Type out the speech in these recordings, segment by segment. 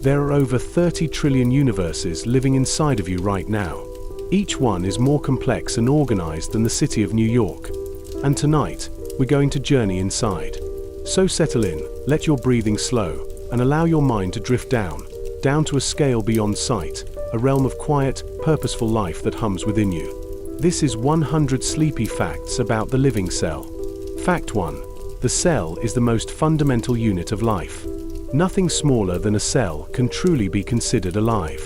There are over 30 trillion universes living inside of you right now. Each one is more complex and organized than the city of New York. And tonight, we're going to journey inside. So settle in, let your breathing slow, and allow your mind to drift down to a scale beyond sight, a realm of quiet, purposeful life that hums within you. This is 100 sleepy facts about the living cell. Fact 1. The cell is the most fundamental unit of life. Nothing smaller than a cell can truly be considered alive.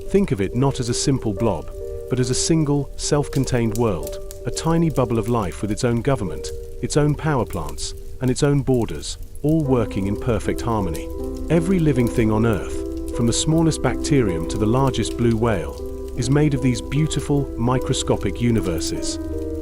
Think of it not as a simple blob, but as a single, self-contained world, a tiny bubble of life with its own government, its own power plants, and its own borders, all working in perfect harmony. Every living thing on Earth, from the smallest bacterium to the largest blue whale, is made of these beautiful, microscopic universes.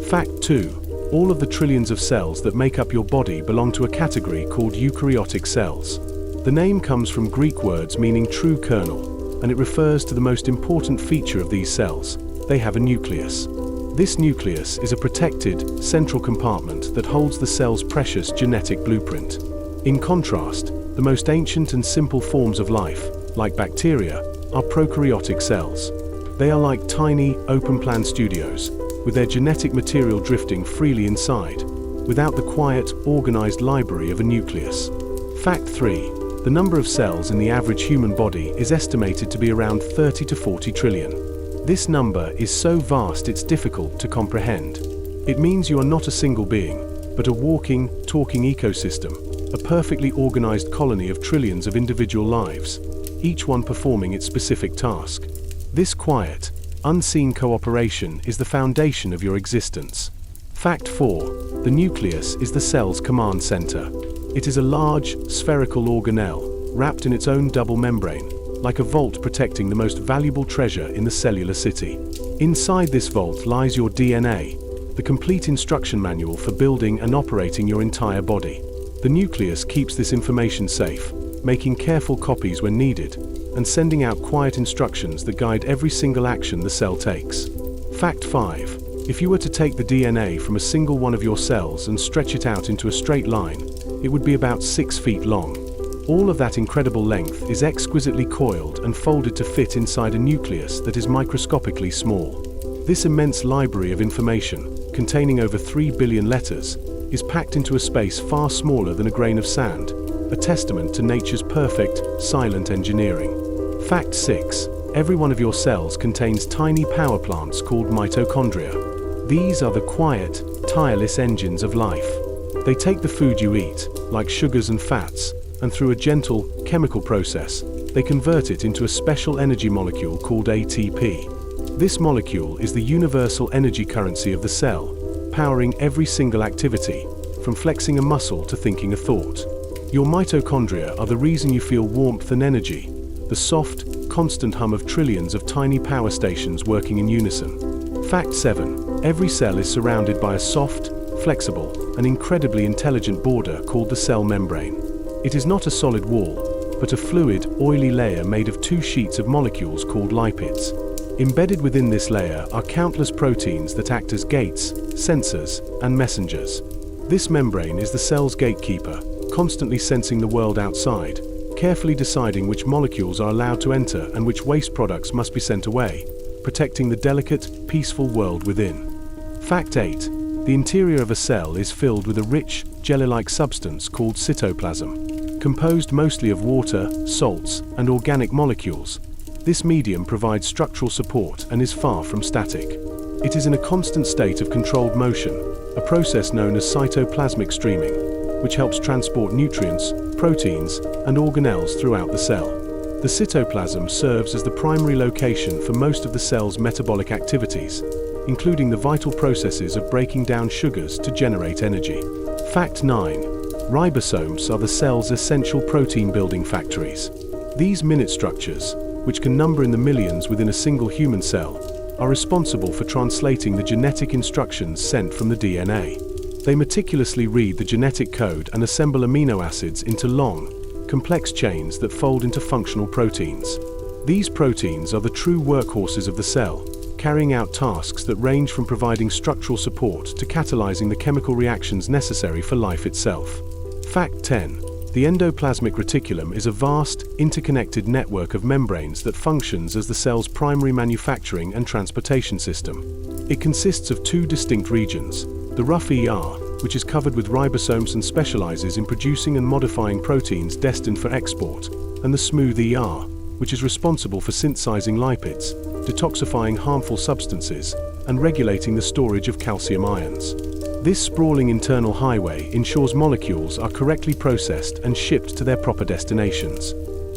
Fact 2. All of the trillions of cells that make up your body belong to a category called eukaryotic cells. The name comes from Greek words meaning true kernel, and it refers to the most important feature of these cells. They have a nucleus. This nucleus is a protected, central compartment that holds the cell's precious genetic blueprint. In contrast, the most ancient and simple forms of life, like bacteria, are prokaryotic cells. They are like tiny, open-plan studios, with their genetic material drifting freely inside, without the quiet, organized library of a nucleus. Fact 3. The number of cells in the average human body is estimated to be around 30 to 40 trillion. This number is so vast it's difficult to comprehend. It means you are not a single being, but a walking, talking ecosystem, a perfectly organized colony of trillions of individual lives, each one performing its specific task. This quiet, unseen cooperation is the foundation of your existence. Fact 4. The nucleus is the cell's command center. It is a large, spherical organelle, wrapped in its own double membrane, like a vault protecting the most valuable treasure in the cellular city. Inside this vault lies your DNA, the complete instruction manual for building and operating your entire body. The nucleus keeps this information safe, making careful copies when needed, and sending out quiet instructions that guide every single action the cell takes. Fact 5. If you were to take the DNA from a single one of your cells and stretch it out into a straight line, it would be about 6 feet long. All of that incredible length is exquisitely coiled and folded to fit inside a nucleus that is microscopically small. This immense library of information, containing over 3 billion letters, is packed into a space far smaller than a grain of sand, a testament to nature's perfect, silent engineering. Fact 6. Every one of your cells contains tiny power plants called mitochondria. These are the quiet, tireless engines of life. They take the food you eat, like sugars and fats, and through a gentle, chemical process, they convert it into a special energy molecule called ATP. This molecule is the universal energy currency of the cell, powering every single activity, from flexing a muscle to thinking a thought. Your mitochondria are the reason you feel warmth and energy, the soft, constant hum of trillions of tiny power stations working in unison. Fact 7. Every cell is surrounded by a soft, flexible, and incredibly intelligent border called the cell membrane. It is not a solid wall, but a fluid, oily layer made of 2 sheets of molecules called lipids. Embedded within this layer are countless proteins that act as gates, sensors, and messengers. This membrane is the cell's gatekeeper, constantly sensing the world outside, carefully deciding which molecules are allowed to enter and which waste products must be sent away, protecting the delicate, peaceful world within. Fact 8. The interior of a cell is filled with a rich, jelly-like substance called cytoplasm. Composed mostly of water, salts, and organic molecules, this medium provides structural support and is far from static. It is in a constant state of controlled motion, a process known as cytoplasmic streaming, which helps transport nutrients, proteins, and organelles throughout the cell. The cytoplasm serves as the primary location for most of the cell's metabolic activities, including the vital processes of breaking down sugars to generate energy. Fact 9. Ribosomes are the cell's essential protein-building factories. These minute structures, which can number in the millions within a single human cell, are responsible for translating the genetic instructions sent from the DNA. They meticulously read the genetic code and assemble amino acids into long, complex chains that fold into functional proteins. These proteins are the true workhorses of the cell, carrying out tasks that range from providing structural support to catalyzing the chemical reactions necessary for life itself. Fact 10. The endoplasmic reticulum is a vast, interconnected network of membranes that functions as the cell's primary manufacturing and transportation system. It consists of two distinct regions: the rough ER, which is covered with ribosomes and specializes in producing and modifying proteins destined for export, and the smooth ER, which is responsible for synthesizing lipids, detoxifying harmful substances, and regulating the storage of calcium ions. This sprawling internal highway ensures molecules are correctly processed and shipped to their proper destinations.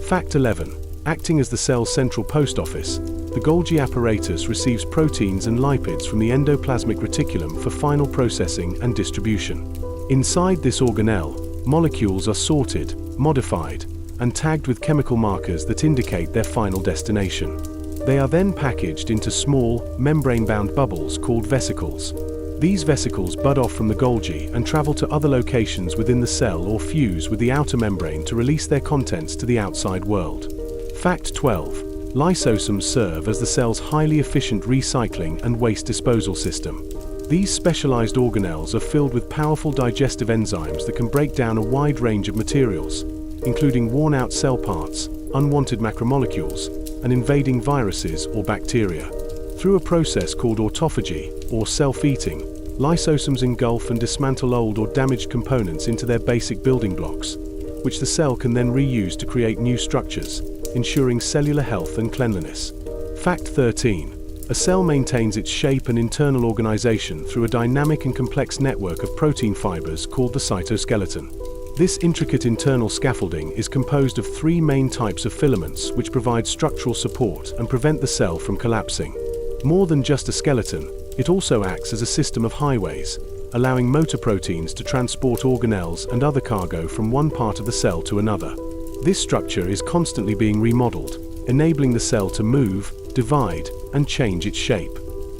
Fact 11. Acting as the cell's central post office, the Golgi apparatus receives proteins and lipids from the endoplasmic reticulum for final processing and distribution. Inside this organelle, molecules are sorted, modified, and tagged with chemical markers that indicate their final destination. They are then packaged into small, membrane-bound bubbles called vesicles. These vesicles bud off from the Golgi and travel to other locations within the cell or fuse with the outer membrane to release their contents to the outside world. Fact 12. Lysosomes serve as the cell's highly efficient recycling and waste disposal system. These specialized organelles are filled with powerful digestive enzymes that can break down a wide range of materials, including worn-out cell parts, unwanted macromolecules, and invading viruses or bacteria. Through a process called autophagy, or self-eating, lysosomes engulf and dismantle old or damaged components into their basic building blocks, which the cell can then reuse to create new structures, ensuring cellular health and cleanliness. Fact 13. A cell maintains its shape and internal organization through a dynamic and complex network of protein fibers called the cytoskeleton. This intricate internal scaffolding is composed of three main types of filaments which provide structural support and prevent the cell from collapsing. More than just a skeleton, it also acts as a system of highways, allowing motor proteins to transport organelles and other cargo from one part of the cell to another. This structure is constantly being remodeled, enabling the cell to move, divide, and change its shape.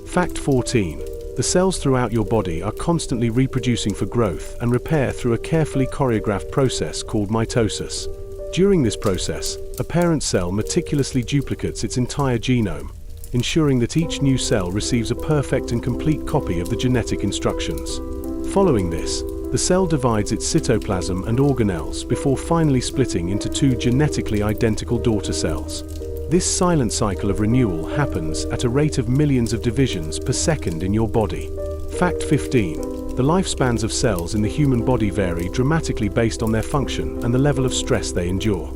Fact 14. The cells throughout your body are constantly reproducing for growth and repair through a carefully choreographed process called mitosis. During this process, a parent cell meticulously duplicates its entire genome, ensuring that each new cell receives a perfect and complete copy of the genetic instructions. Following this, the cell divides its cytoplasm and organelles before finally splitting into two genetically identical daughter cells. This silent cycle of renewal happens at a rate of millions of divisions per second in your body. Fact 15. The lifespans of cells in the human body vary dramatically based on their function and the level of stress they endure.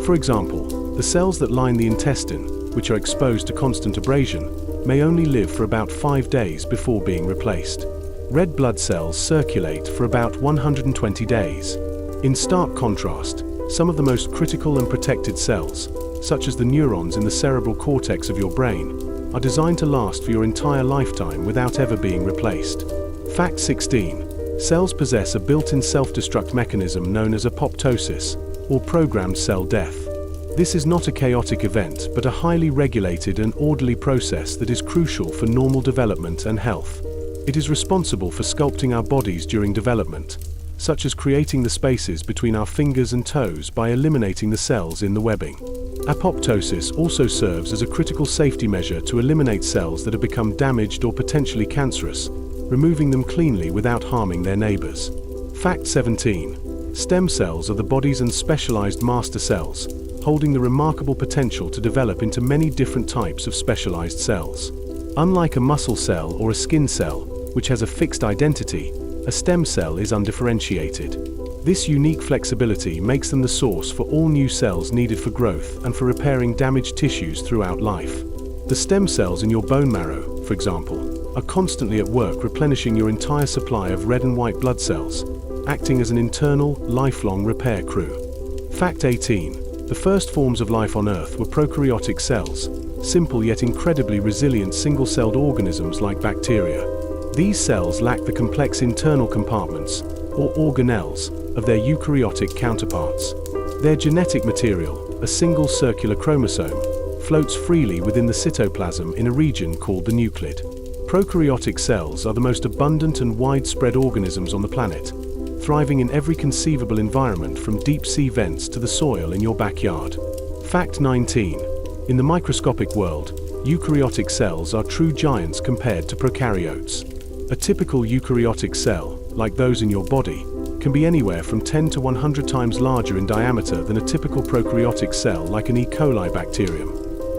For example, the cells that line the intestine, which are exposed to constant abrasion, may only live for about 5 days before being replaced. Red blood cells circulate for about 120 days. In stark contrast, some of the most critical and protected cells, such as the neurons in the cerebral cortex of your brain, are designed to last for your entire lifetime without ever being replaced. Fact 16. Cells possess a built-in self-destruct mechanism known as apoptosis, or programmed cell death. This is not a chaotic event, but a highly regulated and orderly process that is crucial for normal development and health. It is responsible for sculpting our bodies during development, such as creating the spaces between our fingers and toes by eliminating the cells in the webbing. Apoptosis also serves as a critical safety measure to eliminate cells that have become damaged or potentially cancerous, removing them cleanly without harming their neighbors. Fact 17. Stem cells are the body's specialized master cells, holding the remarkable potential to develop into many different types of specialized cells. Unlike a muscle cell or a skin cell, which has a fixed identity, a stem cell is undifferentiated. This unique flexibility makes them the source for all new cells needed for growth and for repairing damaged tissues throughout life. The stem cells in your bone marrow, for example, are constantly at work replenishing your entire supply of red and white blood cells, acting as an internal, lifelong repair crew. Fact 18. The first forms of life on Earth were prokaryotic cells, simple yet incredibly resilient single-celled organisms like bacteria. These cells lack the complex internal compartments, or organelles, of their eukaryotic counterparts. Their genetic material, a single circular chromosome, floats freely within the cytoplasm in a region called the nucleus. Prokaryotic cells are the most abundant and widespread organisms on the planet, thriving in every conceivable environment from deep-sea vents to the soil in your backyard. Fact 19. In the microscopic world, eukaryotic cells are true giants compared to prokaryotes. A typical eukaryotic cell, like those in your body, can be anywhere from 10 to 100 times larger in diameter than a typical prokaryotic cell like an E. coli bacterium.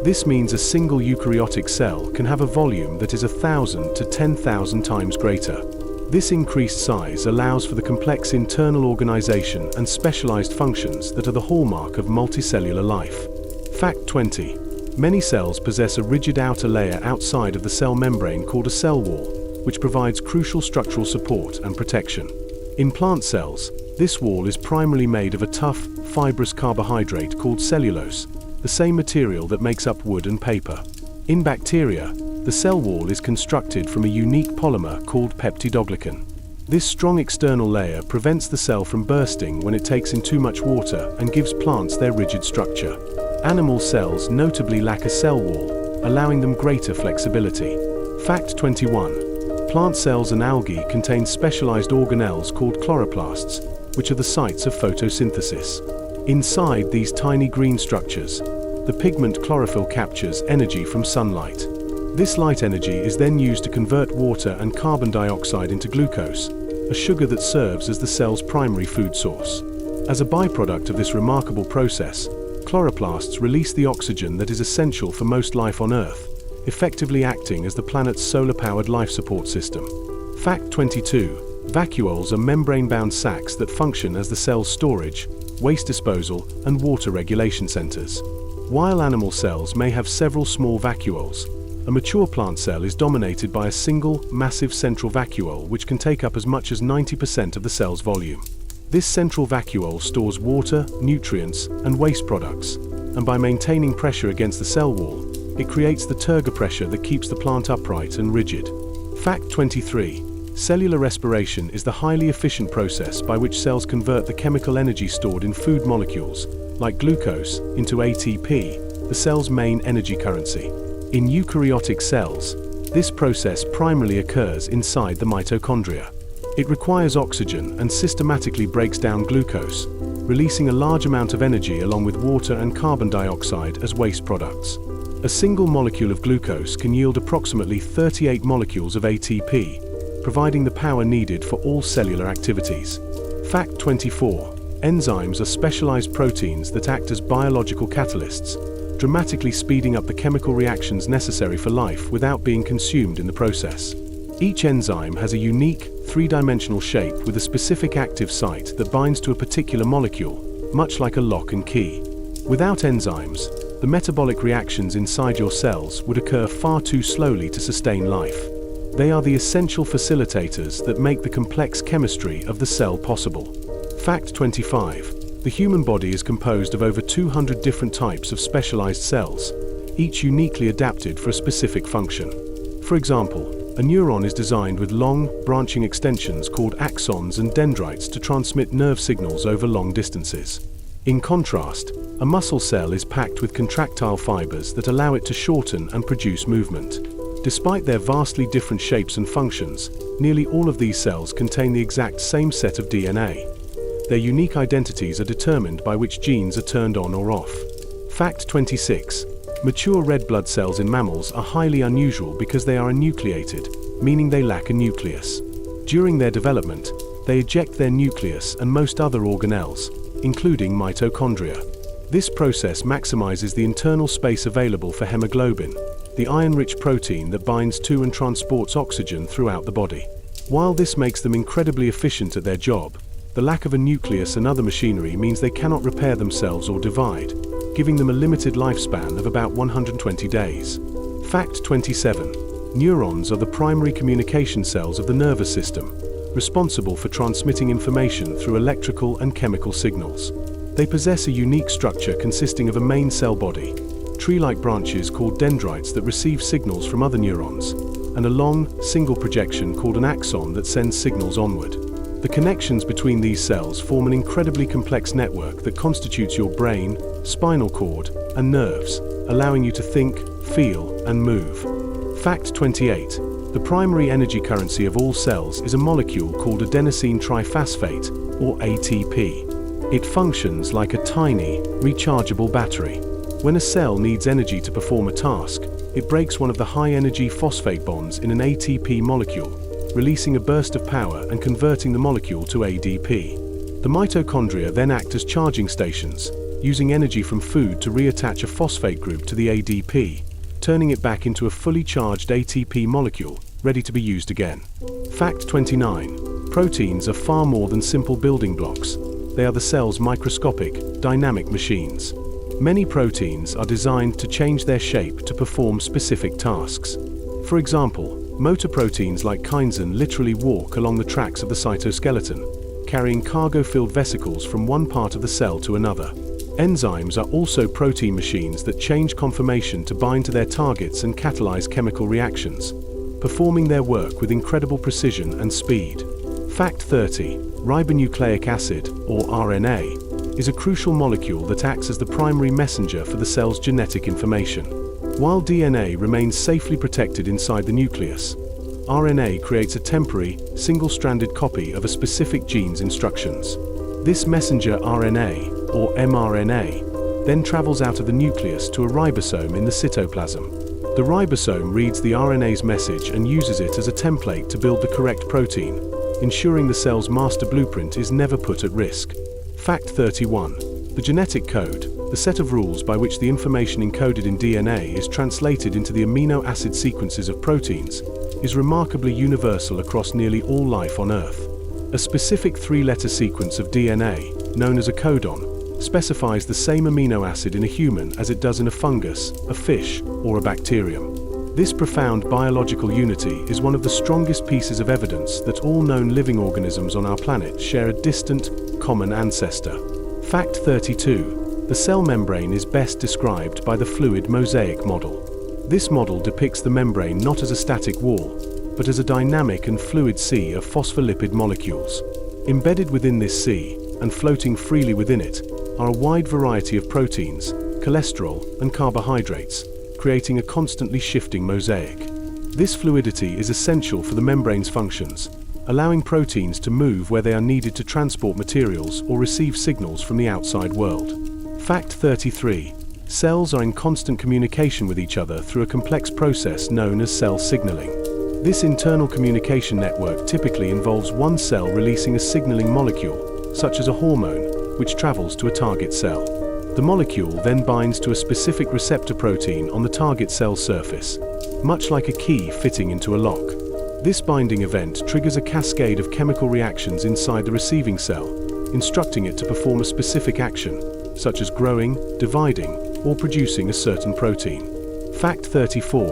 This means a single eukaryotic cell can have a volume that is 1,000 to 10,000 times greater. This increased size allows for the complex internal organization and specialized functions that are the hallmark of multicellular life. Fact 20. Many cells possess a rigid outer layer outside of the cell membrane called a cell wall, which provides crucial structural support and protection. In plant cells, this wall is primarily made of a tough, fibrous carbohydrate called cellulose, the same material that makes up wood and paper. In bacteria, the cell wall is constructed from a unique polymer called peptidoglycan. This strong external layer prevents the cell from bursting when it takes in too much water and gives plants their rigid structure. Animal cells notably lack a cell wall, allowing them greater flexibility. Fact 21. Plant cells and algae contain specialized organelles called chloroplasts, which are the sites of photosynthesis. Inside these tiny green structures, the pigment chlorophyll captures energy from sunlight. This light energy is then used to convert water and carbon dioxide into glucose, a sugar that serves as the cell's primary food source. As a byproduct of this remarkable process, chloroplasts release the oxygen that is essential for most life on Earth, effectively acting as the planet's solar-powered life support system. Fact 22. Vacuoles are membrane-bound sacs that function as the cell's storage, waste disposal, and water regulation centers. While animal cells may have several small vacuoles, a mature plant cell is dominated by a single, massive central vacuole which can take up as much as 90% of the cell's volume. This central vacuole stores water, nutrients, and waste products, and by maintaining pressure against the cell wall, it creates the turgor pressure that keeps the plant upright and rigid. Fact 23. Cellular respiration is the highly efficient process by which cells convert the chemical energy stored in food molecules, like glucose, into ATP, the cell's main energy currency. In eukaryotic cells, this process primarily occurs inside the mitochondria. It requires oxygen and systematically breaks down glucose, releasing a large amount of energy along with water and carbon dioxide as waste products. A single molecule of glucose can yield approximately 38 molecules of ATP, providing the power needed for all cellular activities. Fact 24. Enzymes are specialized proteins that act as biological catalysts, dramatically speeding up the chemical reactions necessary for life without being consumed in the process. Each enzyme has a unique, three-dimensional shape with a specific active site that binds to a particular molecule, much like a lock and key. Without enzymes, the metabolic reactions inside your cells would occur far too slowly to sustain life. They are the essential facilitators that make the complex chemistry of the cell possible. Fact 25. The human body is composed of over 200 different types of specialized cells, each uniquely adapted for a specific function. For example, a neuron is designed with long, branching extensions called axons and dendrites to transmit nerve signals over long distances. In contrast, a muscle cell is packed with contractile fibers that allow it to shorten and produce movement. Despite their vastly different shapes and functions, nearly all of these cells contain the exact same set of DNA. Their unique identities are determined by which genes are turned on or off. Fact 26. Mature red blood cells in mammals are highly unusual because they are enucleated, meaning they lack a nucleus. During their development, they eject their nucleus and most other organelles, including mitochondria. This process maximizes the internal space available for hemoglobin, the iron-rich protein that binds to and transports oxygen throughout the body. While this makes them incredibly efficient at their job, the lack of a nucleus and other machinery means they cannot repair themselves or divide, giving them a limited lifespan of about 120 days. Fact 27. Neurons are the primary communication cells of the nervous system, responsible for transmitting information through electrical and chemical signals. They possess a unique structure consisting of a main cell body, tree-like branches called dendrites that receive signals from other neurons, and a long, single projection called an axon that sends signals onward. The connections between these cells form an incredibly complex network that constitutes your brain, spinal cord, and nerves, allowing you to think, feel, and move. Fact 28. The primary energy currency of all cells is a molecule called adenosine triphosphate, or ATP. It functions like a tiny, rechargeable battery. When a cell needs energy to perform a task, it breaks one of the high-energy phosphate bonds in an ATP molecule, releasing a burst of power and converting the molecule to ADP. The mitochondria then act as charging stations, using energy from food to reattach a phosphate group to the ADP, turning it back into a fully charged ATP molecule, ready to be used again. Fact 29. Proteins are far more than simple building blocks. They are the cell's microscopic, dynamic machines. Many proteins are designed to change their shape to perform specific tasks. For example, motor proteins like chysin literally walk along the tracks of the cytoskeleton, carrying cargo-filled vesicles from one part of the cell to another. Enzymes are also protein machines that change conformation to bind to their targets and catalyze chemical reactions, performing their work with incredible precision and speed. Fact 30. Ribonucleic acid, or RNA, is a crucial molecule that acts as the primary messenger for the cell's genetic information. While DNA remains safely protected inside the nucleus, RNA creates a temporary, single-stranded copy of a specific gene's instructions. This messenger RNA, or mRNA, then travels out of the nucleus to a ribosome in the cytoplasm. The ribosome reads the RNA's message and uses it as a template to build the correct protein, ensuring the cell's master blueprint is never put at risk. Fact 31. The genetic code, the set of rules by which the information encoded in DNA is translated into the amino acid sequences of proteins, is remarkably universal across nearly all life on Earth. A specific three-letter sequence of DNA, known as a codon, specifies the same amino acid in a human as it does in a fungus, a fish, or a bacterium. This profound biological unity is one of the strongest pieces of evidence that all known living organisms on our planet share a distant, common ancestor. Fact 32. The cell membrane is best described by the fluid mosaic model. This model depicts the membrane not as a static wall, but as a dynamic and fluid sea of phospholipid molecules. Embedded within this sea, and floating freely within it, are a wide variety of proteins, cholesterol, and carbohydrates, creating a constantly shifting mosaic. This fluidity is essential for the membrane's functions, allowing proteins to move where they are needed to transport materials or receive signals from the outside world. Fact 33. Cells are in constant communication with each other through a complex process known as cell signaling. This internal communication network typically involves one cell releasing a signaling molecule, such as a hormone, which travels to a target cell. The molecule then binds to a specific receptor protein on the target cell's surface, much like a key fitting into a lock. This binding event triggers a cascade of chemical reactions inside the receiving cell, instructing it to perform a specific action, such as growing, dividing, or producing a certain protein. Fact 34.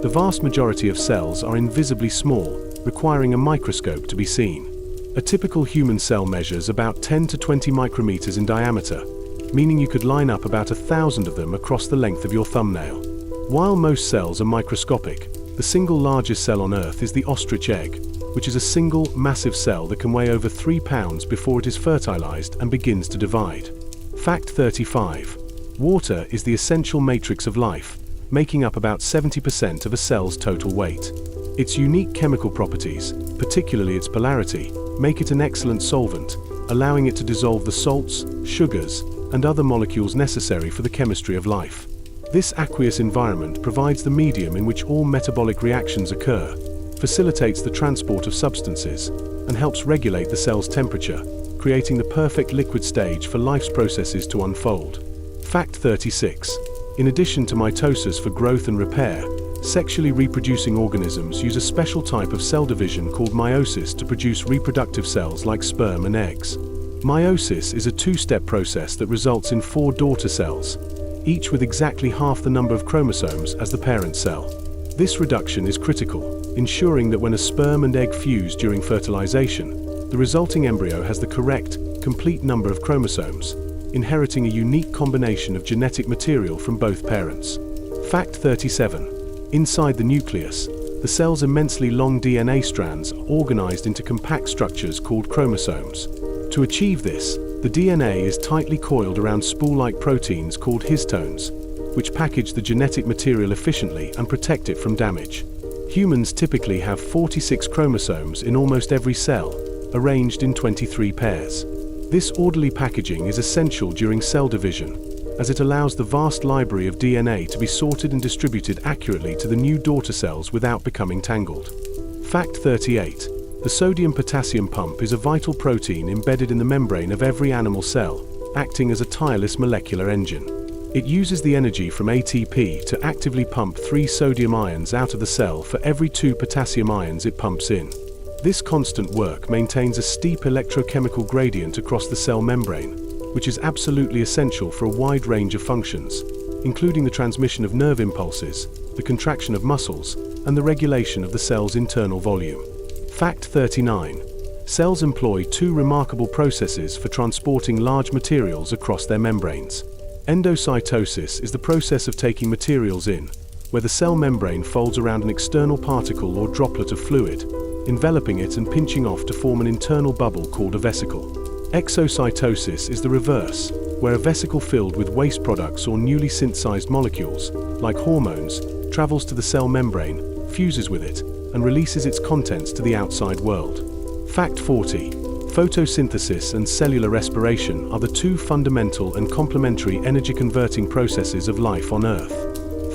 The vast majority of cells are invisibly small, requiring a microscope to be seen. A typical human cell measures about 10 to 20 micrometers in diameter, meaning you could line up about 1,000 of them across the length of your thumbnail. While most cells are microscopic, the single largest cell on Earth is the ostrich egg, which is a single, massive cell that can weigh over 3 pounds before it is fertilized and begins to divide. Fact 35. Water is the essential matrix of life, making up about 70% of a cell's total weight. Its unique chemical properties, particularly its polarity, make it an excellent solvent, allowing it to dissolve the salts, sugars, and other molecules necessary for the chemistry of life. This aqueous environment provides the medium in which all metabolic reactions occur, facilitates the transport of substances, and helps regulate the cell's temperature, creating the perfect liquid stage for life's processes to unfold. Fact 36. In addition to mitosis for growth and repair, sexually reproducing organisms use a special type of cell division called meiosis to produce reproductive cells like sperm and eggs. Meiosis is a two-step process that results in 4 daughter cells, each with exactly half the number of chromosomes as the parent cell. This reduction is critical, ensuring that when a sperm and egg fuse during fertilization, the resulting embryo has the correct, complete number of chromosomes, inheriting a unique combination of genetic material from both parents. Fact 37. Inside the nucleus, the cell's immensely long DNA strands are organized into compact structures called chromosomes. To achieve this, the DNA is tightly coiled around spool-like proteins called histones, which package the genetic material efficiently and protect it from damage. Humans typically have 46 chromosomes in almost every cell, arranged in 23 pairs. This orderly packaging is essential during cell division, as it allows the vast library of DNA to be sorted and distributed accurately to the new daughter cells without becoming tangled. Fact 38. The sodium-potassium pump is a vital protein embedded in the membrane of every animal cell, acting as a tireless molecular engine. It uses the energy from ATP to actively pump 3 sodium ions out of the cell for every 2 potassium ions it pumps in. This constant work maintains a steep electrochemical gradient across the cell membrane, which is absolutely essential for a wide range of functions, including the transmission of nerve impulses, the contraction of muscles, and the regulation of the cell's internal volume. Fact 39. Cells employ 2 remarkable processes for transporting large materials across their membranes. Endocytosis is the process of taking materials in, where the cell membrane folds around an external particle or droplet of fluid, enveloping it and pinching off to form an internal bubble called a vesicle. Exocytosis is the reverse, where a vesicle filled with waste products or newly synthesized molecules, like hormones, travels to the cell membrane, fuses with it, and releases its contents to the outside world. Fact 40. Photosynthesis and cellular respiration are the 2 fundamental and complementary energy-converting processes of life on Earth.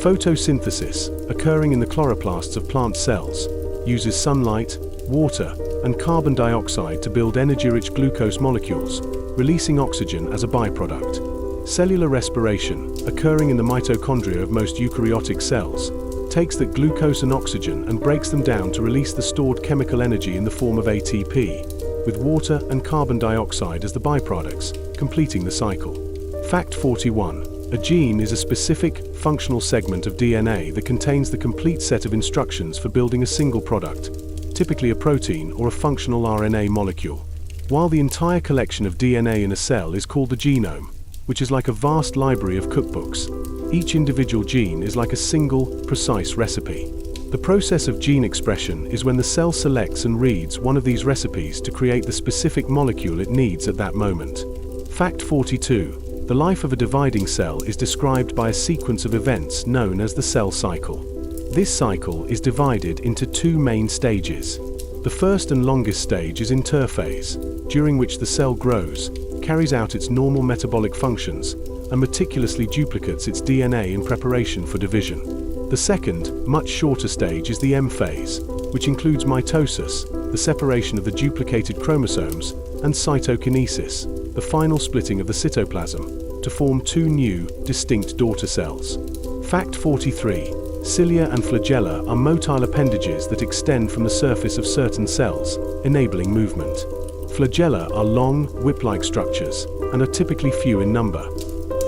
Photosynthesis, occurring in the chloroplasts of plant cells, uses sunlight, water, and carbon dioxide to build energy-rich glucose molecules, releasing oxygen as a byproduct. Cellular respiration, occurring in the mitochondria of most eukaryotic cells, takes that glucose and oxygen and breaks them down to release the stored chemical energy in the form of ATP, with water and carbon dioxide as the byproducts, completing the cycle. Fact 41. A gene is a specific, functional segment of DNA that contains the complete set of instructions for building a single product, typically a protein or a functional RNA molecule. While the entire collection of DNA in a cell is called the genome, which is like a vast library of cookbooks, each individual gene is like a single, precise recipe. The process of gene expression is when the cell selects and reads one of these recipes to create the specific molecule it needs at that moment. Fact 42. The life of a dividing cell is described by a sequence of events known as the cell cycle. This cycle is divided into 2 main stages. The first and longest stage is interphase, during which the cell grows, carries out its normal metabolic functions, and meticulously duplicates its DNA in preparation for division. The second, much shorter stage is the M phase, which includes mitosis, the separation of the duplicated chromosomes, and cytokinesis, the final splitting of the cytoplasm, to form 2 new, distinct daughter cells. Fact 43. Cilia and flagella are motile appendages that extend from the surface of certain cells, enabling movement. Flagella are long, whip-like structures, and are typically few in number.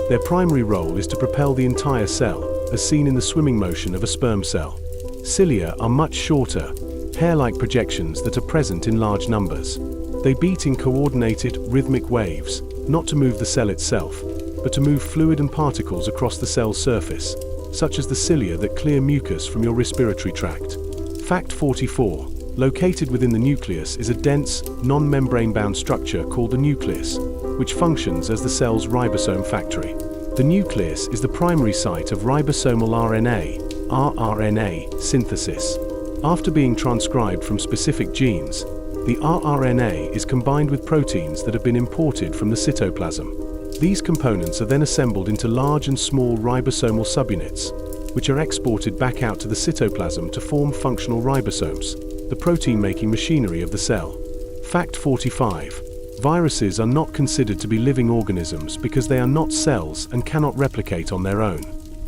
Their primary role is to propel the entire cell, as seen in the swimming motion of a sperm cell. Cilia are much shorter, hair-like projections that are present in large numbers. They beat in coordinated, rhythmic waves, not to move the cell itself, but to move fluid and particles across the cell's surface, such as the cilia that clear mucus from your respiratory tract. Fact 44. Located within the nucleus is a dense, non-membrane-bound structure called the nucleus, which functions as the cell's ribosome factory. The nucleus is the primary site of ribosomal rRNA synthesis. After being transcribed from specific genes, the rRNA is combined with proteins that have been imported from the cytoplasm. These components are then assembled into large and small ribosomal subunits, which are exported back out to the cytoplasm to form functional ribosomes, the protein-making machinery of the cell. Fact 45. Viruses are not considered to be living organisms because they are not cells and cannot replicate on their own.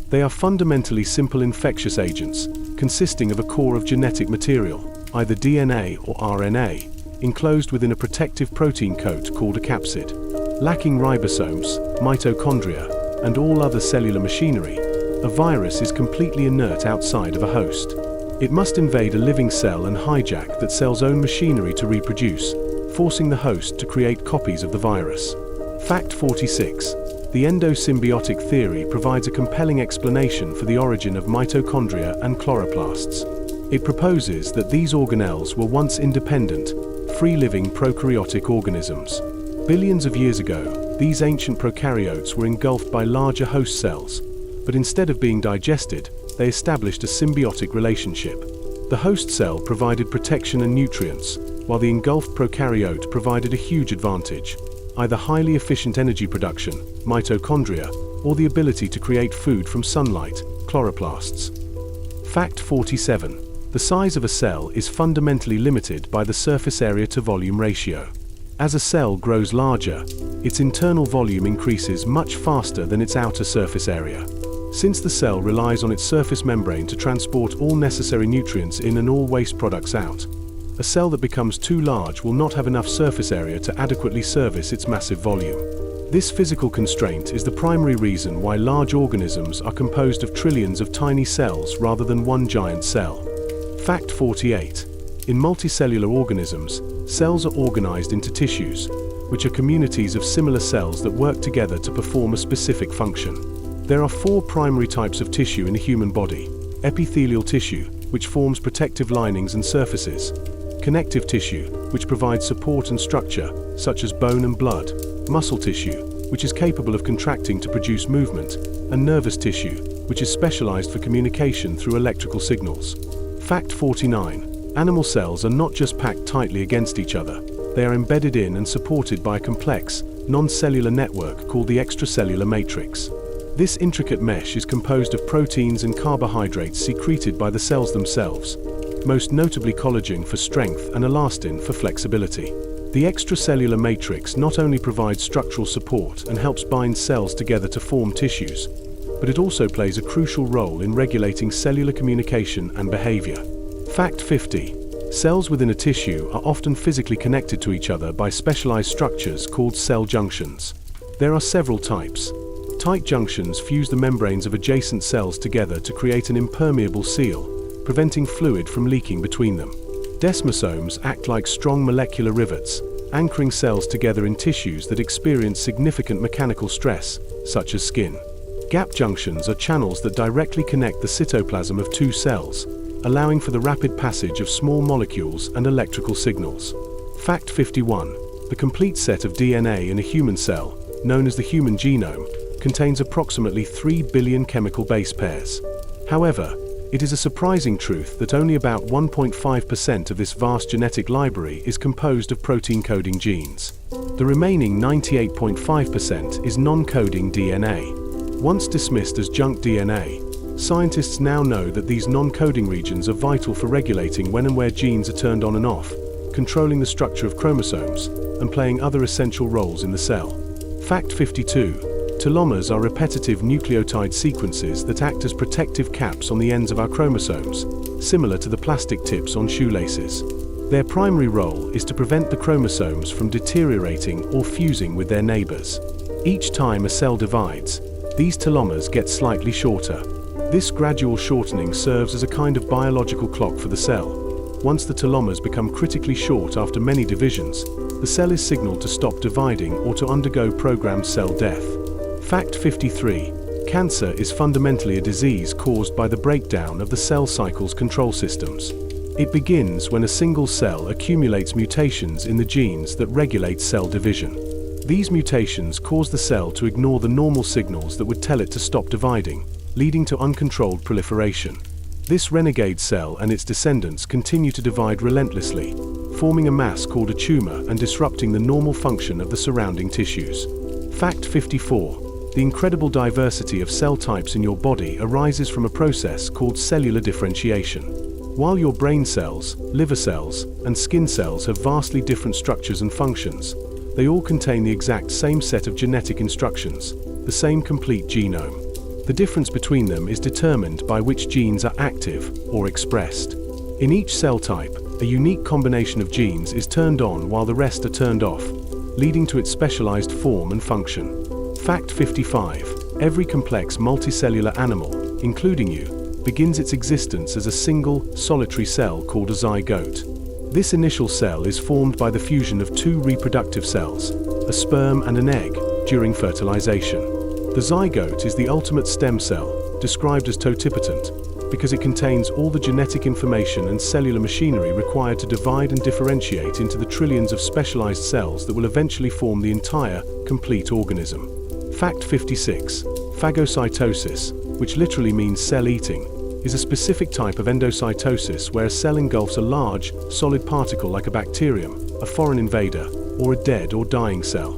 They are fundamentally simple infectious agents, consisting of a core of genetic material, either DNA or RNA, enclosed within a protective protein coat called a capsid. Lacking ribosomes, mitochondria, and all other cellular machinery, a virus is completely inert outside of a host. It must invade a living cell and hijack that cell's own machinery to reproduce, forcing the host to create copies of the virus. Fact 46. The endosymbiotic theory provides a compelling explanation for the origin of mitochondria and chloroplasts. It proposes that these organelles were once independent, free-living prokaryotic organisms. Billions of years ago, these ancient prokaryotes were engulfed by larger host cells, but instead of being digested, they established a symbiotic relationship. The host cell provided protection and nutrients, while the engulfed prokaryote provided a huge advantage, either highly efficient energy production, mitochondria, or the ability to create food from sunlight, chloroplasts. Fact 47. The size of a cell is fundamentally limited by the surface area to volume ratio. As a cell grows larger, its internal volume increases much faster than its outer surface area. Since the cell relies on its surface membrane to transport all necessary nutrients in and all waste products out, a cell that becomes too large will not have enough surface area to adequately service its massive volume. This physical constraint is the primary reason why large organisms are composed of trillions of tiny cells rather than one giant cell. Fact 48. In multicellular organisms, cells are organized into tissues, which are communities of similar cells that work together to perform a specific function. There are 4 primary types of tissue in the human body: epithelial tissue, which forms protective linings and surfaces; connective tissue, which provides support and structure, such as bone and blood; muscle tissue, which is capable of contracting to produce movement; and nervous tissue, which is specialized for communication through electrical signals. Fact 49. Animal cells are not just packed tightly against each other, they are embedded in and supported by a complex, non-cellular network called the extracellular matrix. This intricate mesh is composed of proteins and carbohydrates secreted by the cells themselves, most notably collagen for strength and elastin for flexibility. The extracellular matrix not only provides structural support and helps bind cells together to form tissues, but it also plays a crucial role in regulating cellular communication and behavior. Fact 50. Cells within a tissue are often physically connected to each other by specialized structures called cell junctions. There are several types. Tight junctions fuse the membranes of adjacent cells together to create an impermeable seal, preventing fluid from leaking between them. Desmosomes act like strong molecular rivets, anchoring cells together in tissues that experience significant mechanical stress, such as skin. Gap junctions are channels that directly connect the cytoplasm of 2 cells, allowing for the rapid passage of small molecules and electrical signals. Fact 51. The complete set of DNA in a human cell, known as the human genome, contains approximately 3 billion chemical base pairs. However, it is a surprising truth that only about 1.5% of this vast genetic library is composed of protein-coding genes. The remaining 98.5% is non-coding DNA. Once dismissed as junk DNA, scientists now know that these non-coding regions are vital for regulating when and where genes are turned on and off, controlling the structure of chromosomes, and playing other essential roles in the cell. Fact 52. Telomeres are repetitive nucleotide sequences that act as protective caps on the ends of our chromosomes, similar to the plastic tips on shoelaces. Their primary role is to prevent the chromosomes from deteriorating or fusing with their neighbors. Each time a cell divides, these telomeres get slightly shorter. This gradual shortening serves as a kind of biological clock for the cell. Once the telomeres become critically short after many divisions, the cell is signaled to stop dividing or to undergo programmed cell death. Fact 53. Cancer is fundamentally a disease caused by the breakdown of the cell cycle's control systems. It begins when a single cell accumulates mutations in the genes that regulate cell division. These mutations cause the cell to ignore the normal signals that would tell it to stop dividing, leading to uncontrolled proliferation. This renegade cell and its descendants continue to divide relentlessly, forming a mass called a tumor and disrupting the normal function of the surrounding tissues. Fact 54. The incredible diversity of cell types in your body arises from a process called cellular differentiation. While your brain cells, liver cells, and skin cells have vastly different structures and functions, they all contain the exact same set of genetic instructions, the same complete genome. The difference between them is determined by which genes are active or expressed. In each cell type, a unique combination of genes is turned on while the rest are turned off, leading to its specialized form and function. Fact 55. Every complex multicellular animal, including you, begins its existence as a single, solitary cell called a zygote. This initial cell is formed by the fusion of 2 reproductive cells, a sperm and an egg, during fertilization. The zygote is the ultimate stem cell, described as totipotent, because it contains all the genetic information and cellular machinery required to divide and differentiate into the trillions of specialized cells that will eventually form the entire, complete organism. Fact 56. Phagocytosis, which literally means cell eating, is a specific type of endocytosis where a cell engulfs a large, solid particle like a bacterium, a foreign invader, or a dead or dying cell.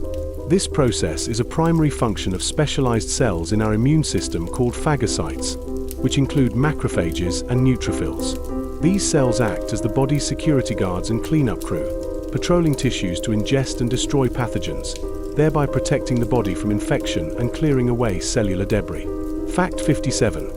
This process is a primary function of specialized cells in our immune system called phagocytes, which include macrophages and neutrophils. These cells act as the body's security guards and cleanup crew, patrolling tissues to ingest and destroy pathogens, thereby protecting the body from infection and clearing away cellular debris. Fact 57.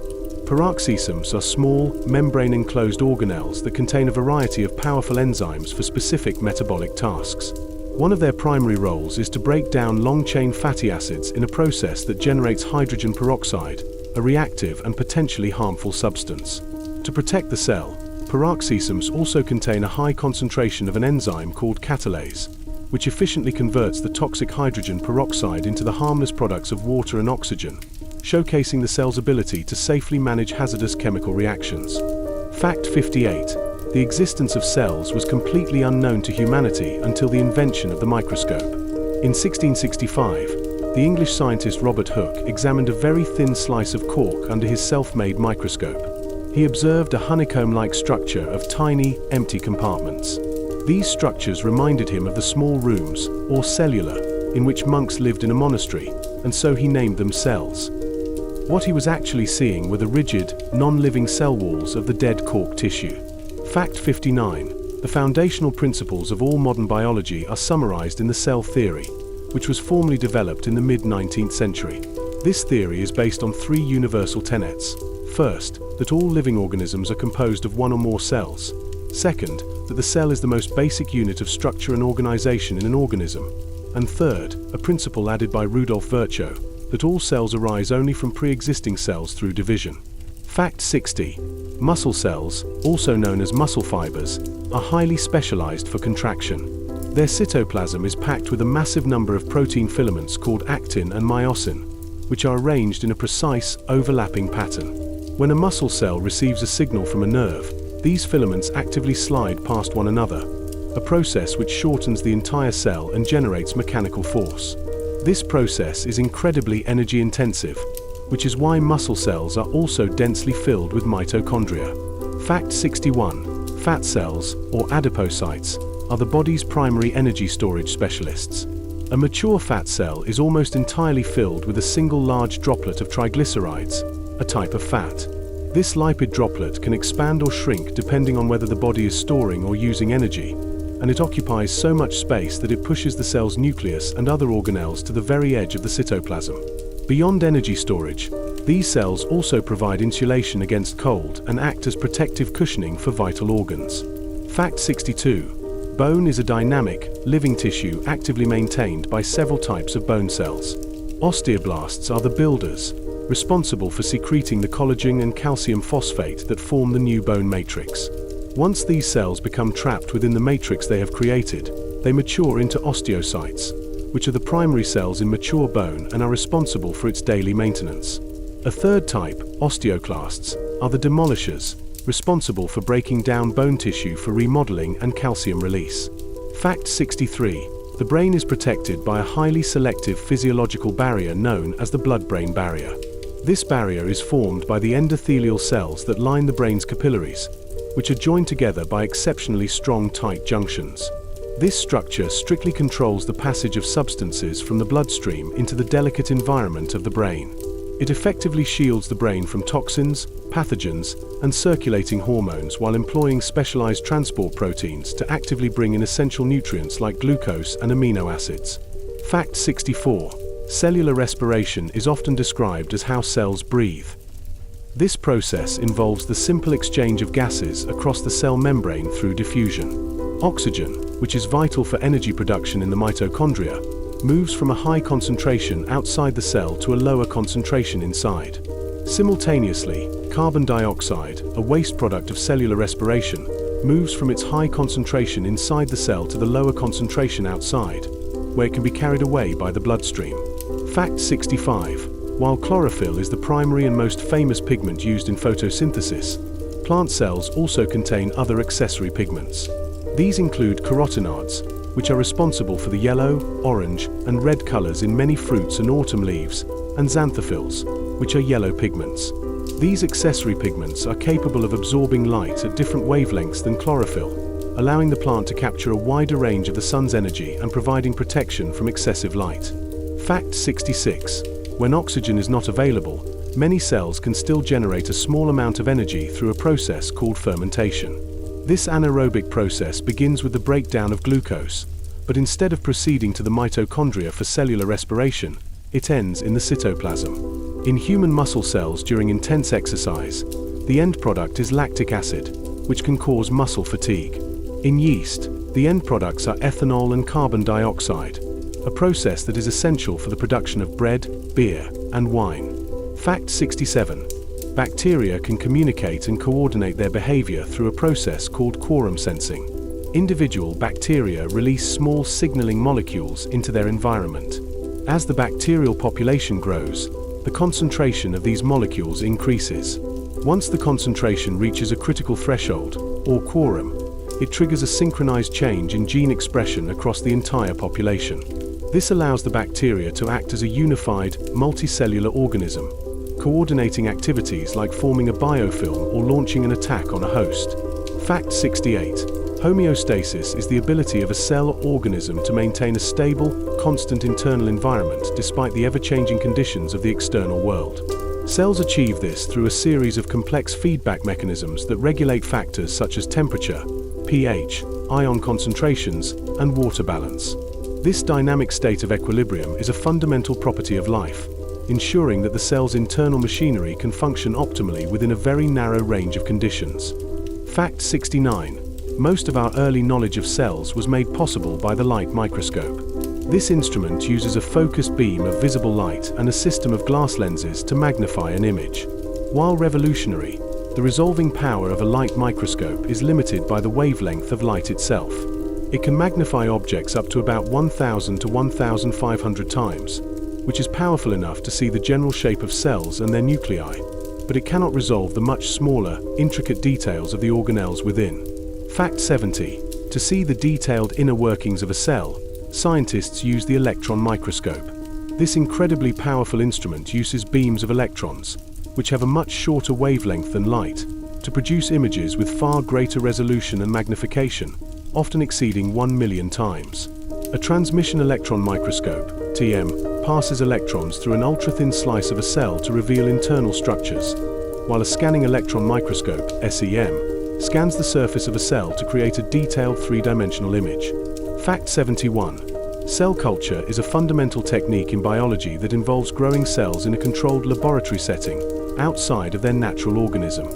Peroxisomes are small, membrane-enclosed organelles that contain a variety of powerful enzymes for specific metabolic tasks. One of their primary roles is to break down long-chain fatty acids in a process that generates hydrogen peroxide, a reactive and potentially harmful substance. To protect the cell, peroxisomes also contain a high concentration of an enzyme called catalase, which efficiently converts the toxic hydrogen peroxide into the harmless products of water and oxygen, showcasing the cell's ability to safely manage hazardous chemical reactions. Fact 58. The existence of cells was completely unknown to humanity until the invention of the microscope. In 1665, the English scientist Robert Hooke examined a very thin slice of cork under his self-made microscope. He observed a honeycomb-like structure of tiny, empty compartments. These structures reminded him of the small rooms, or cellular, in which monks lived in a monastery, and so he named them cells. What he was actually seeing were the rigid, non-living cell walls of the dead cork tissue. Fact 59. The foundational principles of all modern biology are summarized in the cell theory, which was formally developed in the mid-19th century. This theory is based on three universal tenets. First, that all living organisms are composed of one or more cells. Second, that the cell is the most basic unit of structure and organization in an organism. And third, a principle added by Rudolf Virchow, that all cells arise only from pre-existing cells through division. Fact 60. Muscle cells, also known as muscle fibers, are highly specialized for contraction. Their cytoplasm is packed with a massive number of protein filaments called actin and myosin, which are arranged in a precise, overlapping pattern. When a muscle cell receives a signal from a nerve, these filaments actively slide past one another, a process which shortens the entire cell and generates mechanical force. This process is incredibly energy-intensive, which is why muscle cells are also densely filled with mitochondria. Fact 61. Fat cells, or adipocytes, are the body's primary energy storage specialists. A mature fat cell is almost entirely filled with a single large droplet of triglycerides, a type of fat. This lipid droplet can expand or shrink depending on whether the body is storing or using energy, and it occupies so much space that it pushes the cell's nucleus and other organelles to the very edge of the cytoplasm. Beyond energy storage, these cells also provide insulation against cold and act as protective cushioning for vital organs. Fact 62. Bone is a dynamic, living tissue actively maintained by several types of bone cells. Osteoblasts are the builders, responsible for secreting the collagen and calcium phosphate that form the new bone matrix. Once these cells become trapped within the matrix they have created, they mature into osteocytes, which are the primary cells in mature bone and are responsible for its daily maintenance. A third type, osteoclasts, are the demolishers, responsible for breaking down bone tissue for remodeling and calcium release. Fact 63. The brain is protected by a highly selective physiological barrier known as the blood-brain barrier. This barrier is formed by the endothelial cells that line the brain's capillaries, which are joined together by exceptionally strong tight junctions. This structure strictly controls the passage of substances from the bloodstream into the delicate environment of the brain. It effectively shields the brain from toxins, pathogens, and circulating hormones while employing specialized transport proteins to actively bring in essential nutrients like glucose and amino acids. Fact 64. Cellular respiration is often described as how cells breathe. This process involves the simple exchange of gases across the cell membrane through diffusion. Oxygen, which is vital for energy production in the mitochondria, moves from a high concentration outside the cell to a lower concentration inside. Simultaneously, carbon dioxide, a waste product of cellular respiration, moves from its high concentration inside the cell to the lower concentration outside, where it can be carried away by the bloodstream. Fact 65. While chlorophyll is the primary and most famous pigment used in photosynthesis, plant cells also contain other accessory pigments. These include carotenoids, which are responsible for the yellow, orange, and red colors in many fruits and autumn leaves, and xanthophylls, which are yellow pigments. These accessory pigments are capable of absorbing light at different wavelengths than chlorophyll, allowing the plant to capture a wider range of the sun's energy and providing protection from excessive light. Fact 66. When oxygen is not available, many cells can still generate a small amount of energy through a process called fermentation. This anaerobic process begins with the breakdown of glucose, but instead of proceeding to the mitochondria for cellular respiration, it ends in the cytoplasm. In human muscle cells during intense exercise, the end product is lactic acid, which can cause muscle fatigue. In yeast, the end products are ethanol and carbon dioxide, a process that is essential for the production of bread, beer, and wine. Fact 67. Bacteria can communicate and coordinate their behavior through a process called quorum sensing. Individual bacteria release small signaling molecules into their environment. As the bacterial population grows, the concentration of these molecules increases. Once the concentration reaches a critical threshold, or quorum, it triggers a synchronized change in gene expression across the entire population. This allows the bacteria to act as a unified, multicellular organism, coordinating activities like forming a biofilm or launching an attack on a host. Fact 68. Homeostasis is the ability of a cell or organism to maintain a stable, constant internal environment despite the ever-changing conditions of the external world. Cells achieve this through a series of complex feedback mechanisms that regulate factors such as temperature, pH, ion concentrations, and water balance. This dynamic state of equilibrium is a fundamental property of life, ensuring that the cell's internal machinery can function optimally within a very narrow range of conditions. Fact 69. Most of our early knowledge of cells was made possible by the light microscope. This instrument uses a focused beam of visible light and a system of glass lenses to magnify an image. While revolutionary, the resolving power of a light microscope is limited by the wavelength of light itself. It can magnify objects up to about 1,000 to 1,500 times, which is powerful enough to see the general shape of cells and their nuclei, but it cannot resolve the much smaller, intricate details of the organelles within. Fact 70. To see the detailed inner workings of a cell, scientists use the electron microscope. This incredibly powerful instrument uses beams of electrons, which have a much shorter wavelength than light, to produce images with far greater resolution and magnification, often exceeding 1 million times. A transmission electron microscope, TM, passes electrons through an ultra-thin slice of a cell to reveal internal structures, while a scanning electron microscope, SEM, scans the surface of a cell to create a detailed three-dimensional image. Fact 71. Cell culture is a fundamental technique in biology that involves growing cells in a controlled laboratory setting, outside of their natural organism.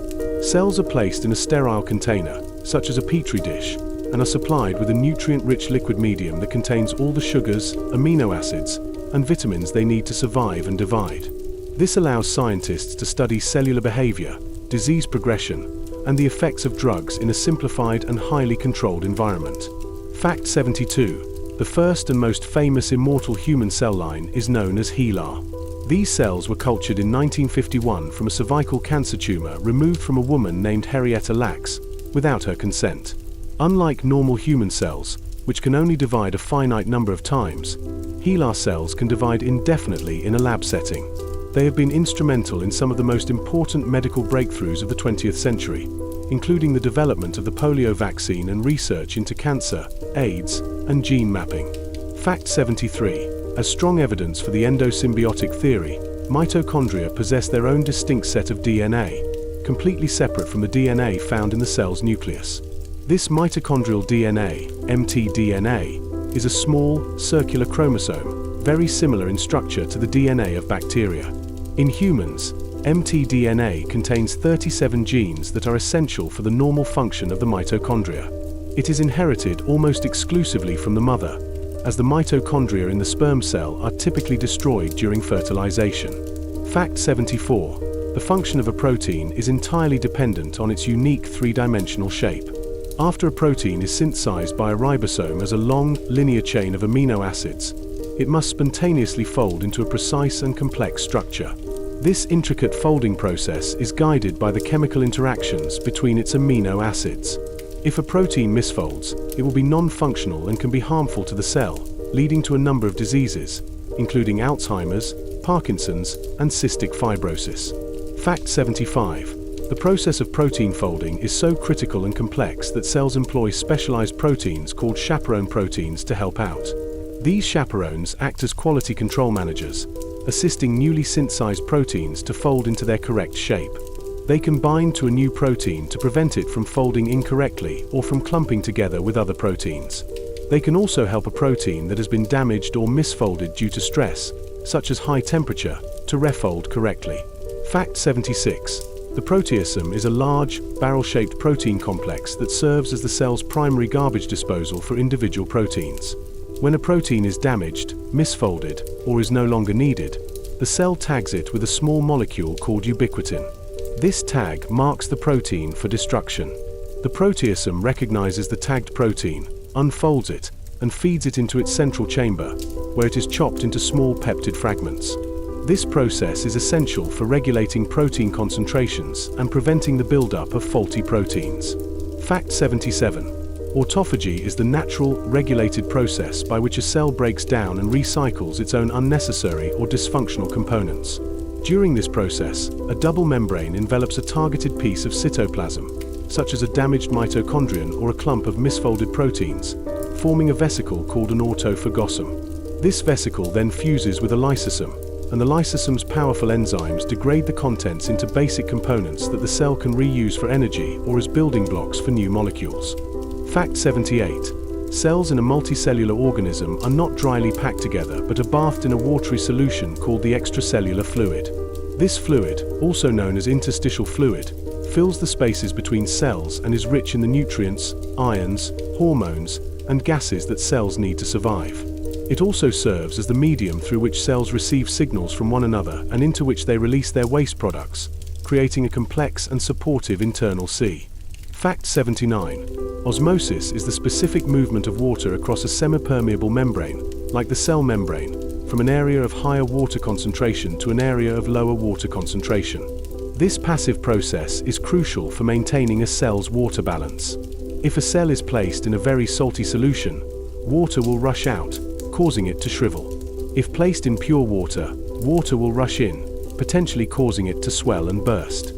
Cells are placed in a sterile container, such as a petri dish, and are supplied with a nutrient-rich liquid medium that contains all the sugars, amino acids, and vitamins they need to survive and divide. This allows scientists to study cellular behavior, disease progression, and the effects of drugs in a simplified and highly controlled environment. Fact 72. The first and most famous immortal human cell line is known as HeLa. These cells were cultured in 1951 from a cervical cancer tumor removed from a woman named Henrietta Lacks, without her consent. Unlike normal human cells, which can only divide a finite number of times, HeLa cells can divide indefinitely in a lab setting. They have been instrumental in some of the most important medical breakthroughs of the 20th century, including the development of the polio vaccine and research into cancer, AIDS, and gene mapping. Fact 73. As strong evidence for the endosymbiotic theory, mitochondria possess their own distinct set of DNA, completely separate from the DNA found in the cell's nucleus. This mitochondrial DNA, mtDNA, is a small, circular chromosome, very similar in structure to the DNA of bacteria. In humans, mtDNA contains 37 genes that are essential for the normal function of the mitochondria. It is inherited almost exclusively from the mother, as the mitochondria in the sperm cell are typically destroyed during fertilization. Fact 74. The function of a protein is entirely dependent on its unique three-dimensional shape. After a protein is synthesized by a ribosome as a long, linear chain of amino acids, it must spontaneously fold into a precise and complex structure. This intricate folding process is guided by the chemical interactions between its amino acids. If a protein misfolds, it will be non-functional and can be harmful to the cell, leading to a number of diseases, including Alzheimer's, Parkinson's, and cystic fibrosis. Fact 75. The process of protein folding is so critical and complex that cells employ specialized proteins called chaperone proteins to help out. These chaperones act as quality control managers, assisting newly synthesized proteins to fold into their correct shape. They can bind to a new protein to prevent it from folding incorrectly or from clumping together with other proteins. They can also help a protein that has been damaged or misfolded due to stress, such as high temperature, to refold correctly. Fact 76. The proteasome is a large, barrel-shaped protein complex that serves as the cell's primary garbage disposal for individual proteins. When a protein is damaged, misfolded, or is no longer needed, the cell tags it with a small molecule called ubiquitin. This tag marks the protein for destruction. The proteasome recognizes the tagged protein, unfolds it, and feeds it into its central chamber, where it is chopped into small peptide fragments. This process is essential for regulating protein concentrations and preventing the buildup of faulty proteins. Fact 77. Autophagy is the natural, regulated process by which a cell breaks down and recycles its own unnecessary or dysfunctional components. During this process, a double membrane envelops a targeted piece of cytoplasm, such as a damaged mitochondrion or a clump of misfolded proteins, forming a vesicle called an autophagosome. This vesicle then fuses with a lysosome, and the lysosome's powerful enzymes degrade the contents into basic components that the cell can reuse for energy or as building blocks for new molecules. Fact 78. Cells in a multicellular organism are not dryly packed together but are bathed in a watery solution called the extracellular fluid. This fluid, also known as interstitial fluid, fills the spaces between cells and is rich in the nutrients, ions, hormones, and gases that cells need to survive. It also serves as the medium through which cells receive signals from one another and into which they release their waste products, creating a complex and supportive internal sea. Fact 79. Osmosis is the specific movement of water across a semipermeable membrane, like the cell membrane, from an area of higher water concentration to an area of lower water concentration. This passive process is crucial for maintaining a cell's water balance. If a cell is placed in a very salty solution, water will rush out, causing it to shrivel. If placed in pure water, water will rush in, potentially causing it to swell and burst.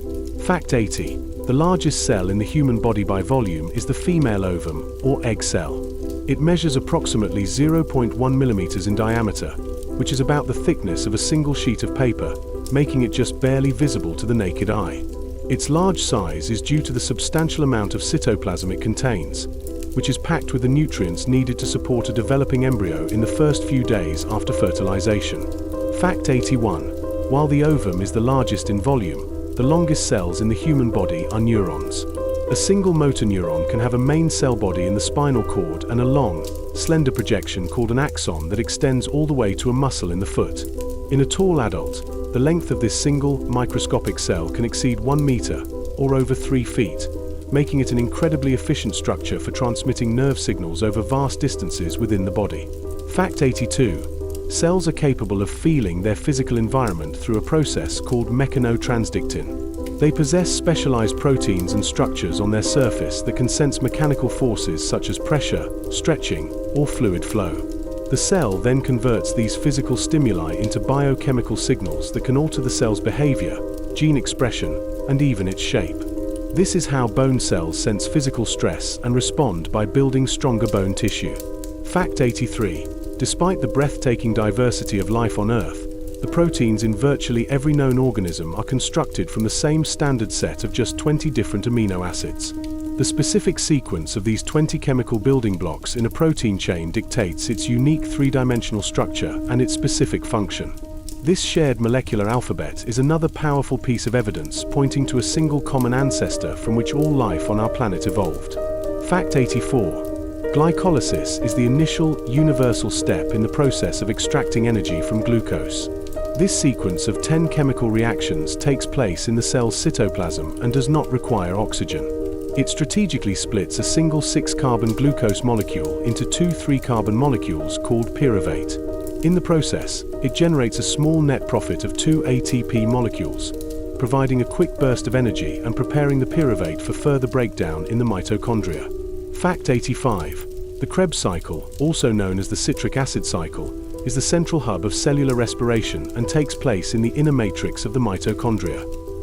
Fact 80. The largest cell in the human body by volume is the female ovum, or egg cell. It measures approximately 0.1 millimeters in diameter, which is about the thickness of a single sheet of paper, making it just barely visible to the naked eye. Its large size is due to the substantial amount of cytoplasm it contains, which is packed with the nutrients needed to support a developing embryo in the first few days after fertilization. Fact 81. While the ovum is the largest in volume, the longest cells in the human body are neurons. A single motor neuron can have a main cell body in the spinal cord and a long, slender projection called an axon that extends all the way to a muscle in the foot. In a tall adult, the length of this single, microscopic cell can exceed 1 meter, or over 3 feet, making it an incredibly efficient structure for transmitting nerve signals over vast distances within the body. Fact 82. Cells are capable of feeling their physical environment through a process called mechanotransduction. They possess specialized proteins and structures on their surface that can sense mechanical forces such as pressure, stretching, or fluid flow. The cell then converts these physical stimuli into biochemical signals that can alter the cell's behavior, gene expression, and even its shape. This is how bone cells sense physical stress and respond by building stronger bone tissue. Fact 83. Despite the breathtaking diversity of life on Earth, the proteins in virtually every known organism are constructed from the same standard set of just 20 different amino acids. The specific sequence of these 20 chemical building blocks in a protein chain dictates its unique three-dimensional structure and its specific function. This shared molecular alphabet is another powerful piece of evidence pointing to a single common ancestor from which all life on our planet evolved. Fact 84. Glycolysis is the initial, universal step in the process of extracting energy from glucose. This sequence of 10 chemical reactions takes place in the cell's cytoplasm and does not require oxygen. It strategically splits a single 6-carbon glucose molecule into 2 3-carbon molecules called pyruvate. In the process, it generates a small net profit of 2 ATP molecules, providing a quick burst of energy and preparing the pyruvate for further breakdown in the mitochondria. Fact 85. The Krebs cycle, also known as the citric acid cycle, is the central hub of cellular respiration and takes place in the inner matrix of the mitochondria.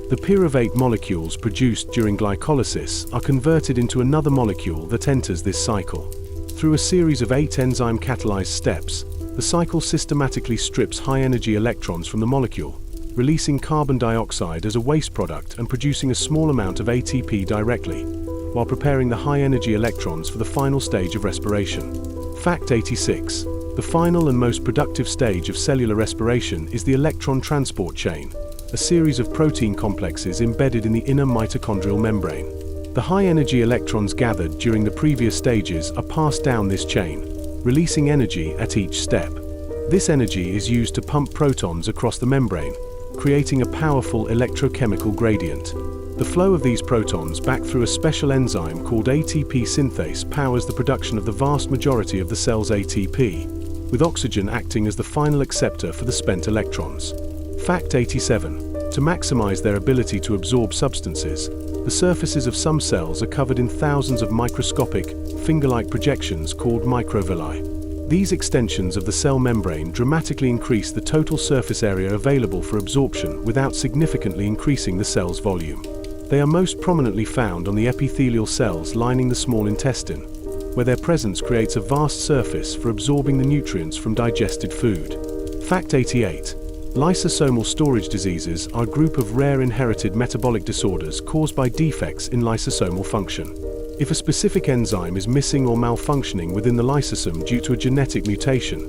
The pyruvate molecules produced during glycolysis are converted into another molecule that enters this cycle. Through a series of 8 enzyme-catalyzed steps, The cycle systematically strips high-energy electrons from the molecule, releasing carbon dioxide as a waste product and producing a small amount of ATP directly, while preparing the high-energy electrons for the final stage of respiration. Fact 86. The final and most productive stage of cellular respiration is the electron transport chain, a series of protein complexes embedded in the inner mitochondrial membrane. The high-energy electrons gathered during the previous stages are passed down this chain, releasing energy at each step. This energy is used to pump protons across the membrane, creating a powerful electrochemical gradient. The flow of these protons back through a special enzyme called ATP synthase powers the production of the vast majority of the cell's ATP, with oxygen acting as the final acceptor for the spent electrons. Fact 87. To maximize their ability to absorb substances, the surfaces of some cells are covered in thousands of microscopic, finger-like projections called microvilli. These extensions of the cell membrane dramatically increase the total surface area available for absorption without significantly increasing the cell's volume. They are most prominently found on the epithelial cells lining the small intestine, where their presence creates a vast surface for absorbing the nutrients from digested food. Fact 88. Lysosomal storage diseases are a group of rare inherited metabolic disorders caused by defects in lysosomal function. If a specific enzyme is missing or malfunctioning within the lysosome due to a genetic mutation,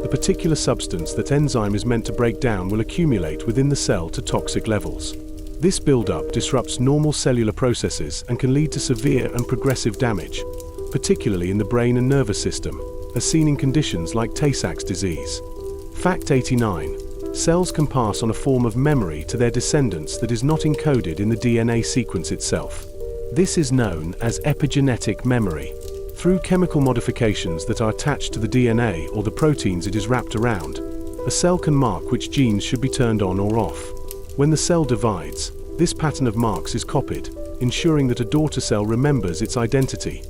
the particular substance that enzyme is meant to break down will accumulate within the cell to toxic levels. This buildup disrupts normal cellular processes and can lead to severe and progressive damage, particularly in the brain and nervous system, as seen in conditions like Tay-Sachs disease. Fact 89. Cells can pass on a form of memory to their descendants that is not encoded in the DNA sequence itself. This is known as epigenetic memory. Through chemical modifications that are attached to the DNA or the proteins it is wrapped around, a cell can mark which genes should be turned on or off. When the cell divides, this pattern of marks is copied, ensuring that a daughter cell remembers its identity,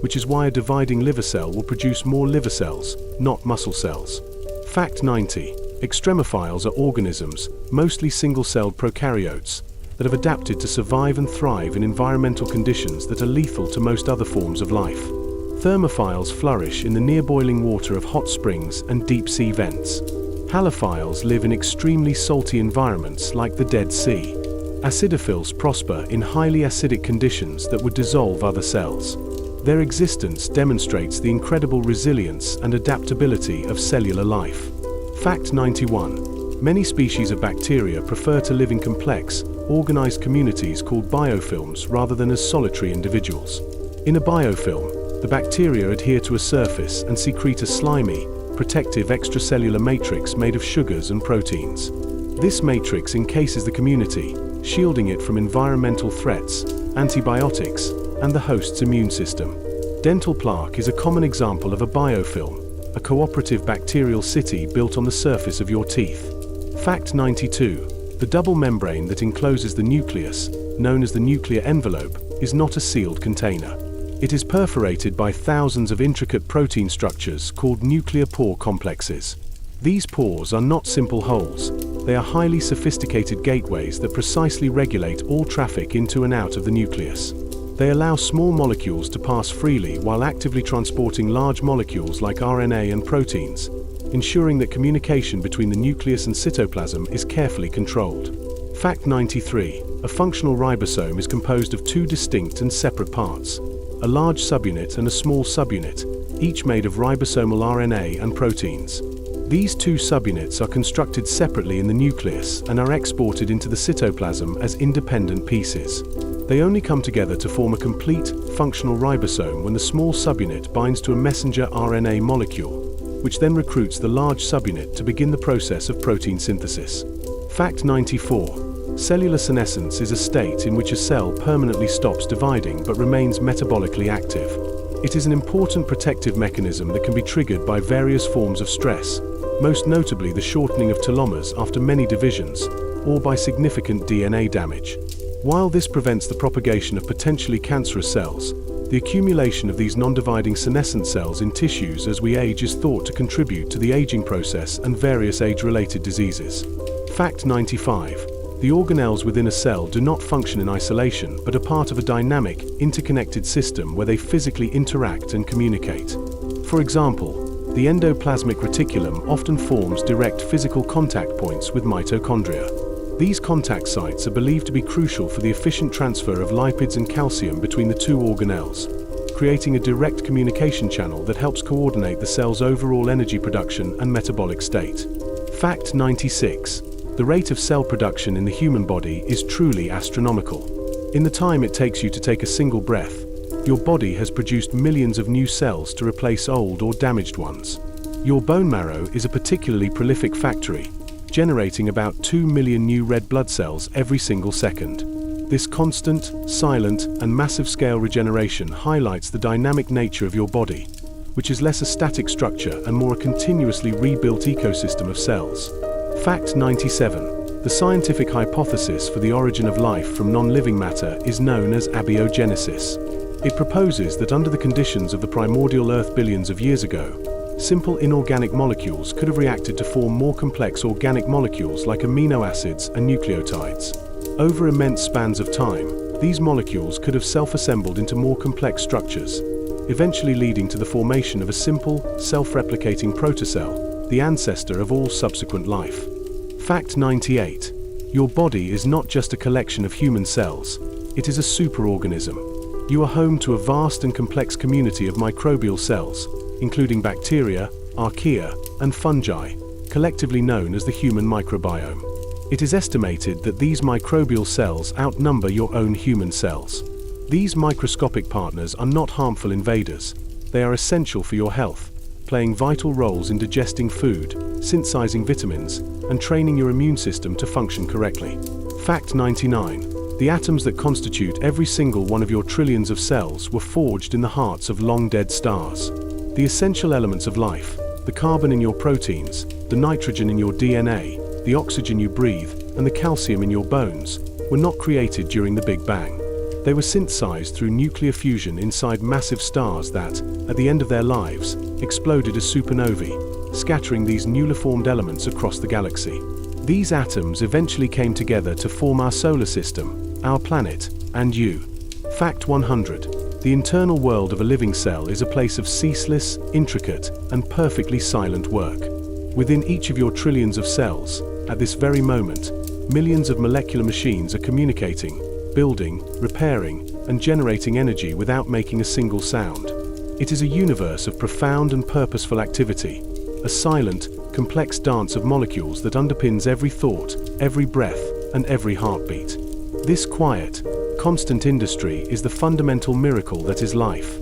which is why a dividing liver cell will produce more liver cells, not muscle cells. Fact 90. Extremophiles are organisms, mostly single-celled prokaryotes, that have adapted to survive and thrive in environmental conditions that are lethal to most other forms of life. Thermophiles flourish in the near-boiling water of hot springs and deep-sea vents. Halophiles live in extremely salty environments like the Dead Sea. Acidophils prosper in highly acidic conditions that would dissolve other cells. Their existence demonstrates the incredible resilience and adaptability of cellular life. Fact 91. Many species of bacteria prefer to live in complex, organized communities called biofilms rather than as solitary individuals. In a biofilm, the bacteria adhere to a surface and secrete a slimy, protective extracellular matrix made of sugars and proteins. This matrix encases the community, shielding it from environmental threats, antibiotics, and the host's immune system. Dental plaque is a common example of a biofilm, a cooperative bacterial city built on the surface of your teeth. Fact 92. The double membrane that encloses the nucleus, known as the nuclear envelope, is not a sealed container. It is perforated by thousands of intricate protein structures called nuclear pore complexes. These pores are not simple holes. They are highly sophisticated gateways that precisely regulate all traffic into and out of the nucleus. They allow small molecules to pass freely while actively transporting large molecules like RNA and proteins, ensuring that communication between the nucleus and cytoplasm is carefully controlled. Fact 93. A functional ribosome is composed of two distinct and separate parts, a large subunit and a small subunit, each made of ribosomal RNA and proteins. These two subunits are constructed separately in the nucleus and are exported into the cytoplasm as independent pieces. They only come together to form a complete, functional ribosome when the small subunit binds to a messenger RNA molecule, which then recruits the large subunit to begin the process of protein synthesis. Fact 94. Cellular senescence is a state in which a cell permanently stops dividing but remains metabolically active. It is an important protective mechanism that can be triggered by various forms of stress, most notably the shortening of telomeres after many divisions, or by significant DNA damage. While this prevents the propagation of potentially cancerous cells, the accumulation of these non-dividing senescent cells in tissues as we age is thought to contribute to the aging process and various age-related diseases. Fact 95. The organelles within a cell do not function in isolation but are part of a dynamic, interconnected system where they physically interact and communicate. For example, The endoplasmic reticulum often forms direct physical contact points with mitochondria. These contact sites are believed to be crucial for the efficient transfer of lipids and calcium between the two organelles, creating a direct communication channel that helps coordinate the cell's overall energy production and metabolic state. Fact 96. The rate of cell production in the human body is truly astronomical. In the time it takes you to take a single breath, your body has produced millions of new cells to replace old or damaged ones. Your bone marrow is a particularly prolific factory, generating about 2 million new red blood cells every single second. This constant, silent, and massive-scale regeneration highlights the dynamic nature of your body, which is less a static structure and more a continuously rebuilt ecosystem of cells. Fact 97. The scientific hypothesis for the origin of life from non-living matter is known as abiogenesis. It proposes that under the conditions of the primordial Earth billions of years ago, simple inorganic molecules could have reacted to form more complex organic molecules like amino acids and nucleotides. Over immense spans of time, these molecules could have self-assembled into more complex structures, eventually leading to the formation of a simple, self-replicating protocell, the ancestor of all subsequent life. Fact 98. Your body is not just a collection of human cells, it is a superorganism. You are home to a vast and complex community of microbial cells, including bacteria, archaea, and fungi, collectively known as the human microbiome. It is estimated that these microbial cells outnumber your own human cells. These microscopic partners are not harmful invaders. They are essential for your health, playing vital roles in digesting food, synthesizing vitamins, and training your immune system to function correctly. Fact 99. The atoms that constitute every single one of your trillions of cells were forged in the hearts of long-dead stars. The essential elements of life, the carbon in your proteins, the nitrogen in your DNA, the oxygen you breathe, and the calcium in your bones, were not created during the Big Bang. They were synthesized through nuclear fusion inside massive stars that, at the end of their lives, exploded as supernovae, scattering these newly formed elements across the galaxy. These atoms eventually came together to form our solar system, our planet, and you. Fact 100. The internal world of a living cell is a place of ceaseless, intricate, and perfectly silent work. Within each of your trillions of cells, at this very moment, millions of molecular machines are communicating, building, repairing, and generating energy without making a single sound. It is a universe of profound and purposeful activity, a silent, complex dance of molecules that underpins every thought, every breath, and every heartbeat. This quiet, constant industry is the fundamental miracle that is life.